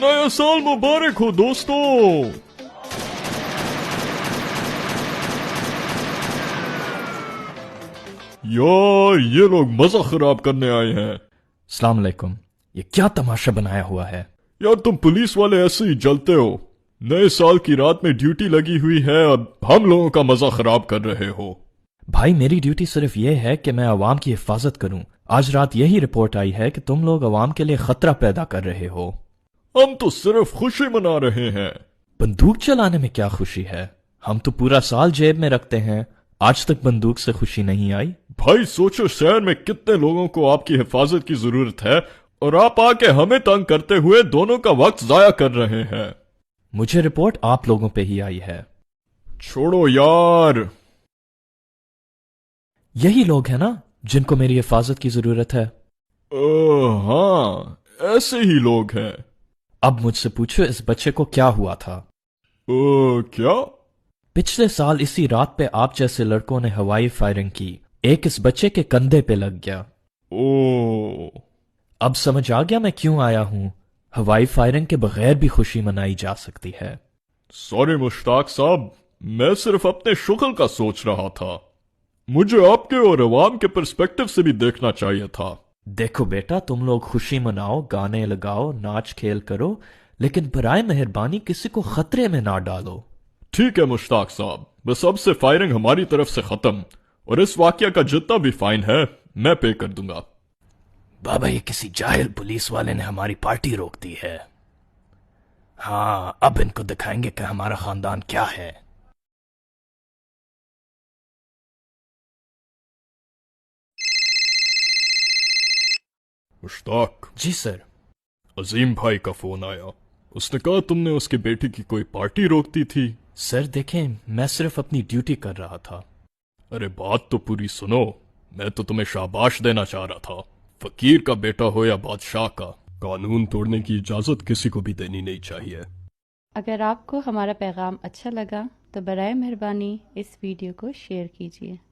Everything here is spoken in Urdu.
نیا سال مبارک ہو دوستو۔ یار یہ لوگ مزہ خراب کرنے آئے ہیں۔ السلام علیکم، یہ کیا تماشا بنایا ہوا ہے؟ یار تم پولیس والے ایسے ہی جلتے ہو، نئے سال کی رات میں ڈیوٹی لگی ہوئی ہے اور ہم لوگوں کا مزہ خراب کر رہے ہو۔ بھائی میری ڈیوٹی صرف یہ ہے کہ میں عوام کی حفاظت کروں۔ آج رات یہی رپورٹ آئی ہے کہ تم لوگ عوام کے لیے خطرہ پیدا کر رہے ہو۔ ہم تو صرف خوشی منا رہے ہیں۔ بندوق چلانے میں کیا خوشی ہے؟ ہم تو پورا سال جیب میں رکھتے ہیں، آج تک بندوق سے خوشی نہیں آئی۔ بھائی سوچو شہر میں کتنے لوگوں کو آپ کی حفاظت کی ضرورت ہے اور آپ آ کے ہمیں تنگ کرتے ہوئے دونوں کا وقت ضائع کر رہے ہیں۔ مجھے رپورٹ آپ لوگوں پہ ہی آئی ہے۔ چھوڑو یار۔ یہی لوگ ہیں نا جن کو میری حفاظت کی ضرورت ہے؟ ہاں ایسے ہی لوگ ہیں۔ اب مجھ سے پوچھو اس بچے کو کیا ہوا تھا؟ کیا؟ پچھلے سال اسی رات پہ آپ جیسے لڑکوں نے ہوائی فائرنگ کی، ایک اس بچے کے کندھے پہ لگ گیا۔ اب سمجھ آ گیا میں کیوں آیا ہوں؟ ہوائی فائرنگ کے بغیر بھی خوشی منائی جا سکتی ہے۔ سوری مشتاق صاحب، میں صرف اپنے شغل کا سوچ رہا تھا، مجھے آپ کے اور عوام کے پرسپیکٹو سے بھی دیکھنا چاہیے تھا۔ دیکھو بیٹا، تم لوگ خوشی مناؤ، گانے لگاؤ، ناچ کھیل کرو، لیکن برائے مہربانی کسی کو خطرے میں نہ ڈالو۔ ٹھیک ہے مشتاق صاحب، بس اب سے فائرنگ ہماری طرف سے ختم، اور اس واقعہ کا جتنا بھی فائن ہے میں پے کر دوں گا۔ بابا یہ کسی جاہل پولیس والے نے ہماری پارٹی روک دی ہے۔ ہاں اب ان کو دکھائیں گے کہ ہمارا خاندان کیا ہے۔ مشتاق۔ جی سر۔ عظیم بھائی کا فون آیا، اس نے کہا تم نے اس کے بیٹی کی کوئی پارٹی روک دی تھی۔ سر دیکھیں، میں صرف اپنی ڈیوٹی کر رہا تھا۔ ارے بات تو پوری سنو، میں تو تمہیں شاباش دینا چاہ رہا تھا۔ فقیر کا بیٹا ہو یا بادشاہ کا، قانون توڑنے کی اجازت کسی کو بھی دینی نہیں چاہیے۔ اگر آپ کو ہمارا پیغام اچھا لگا تو برائے مہربانی اس ویڈیو کو شیئر کیجیے۔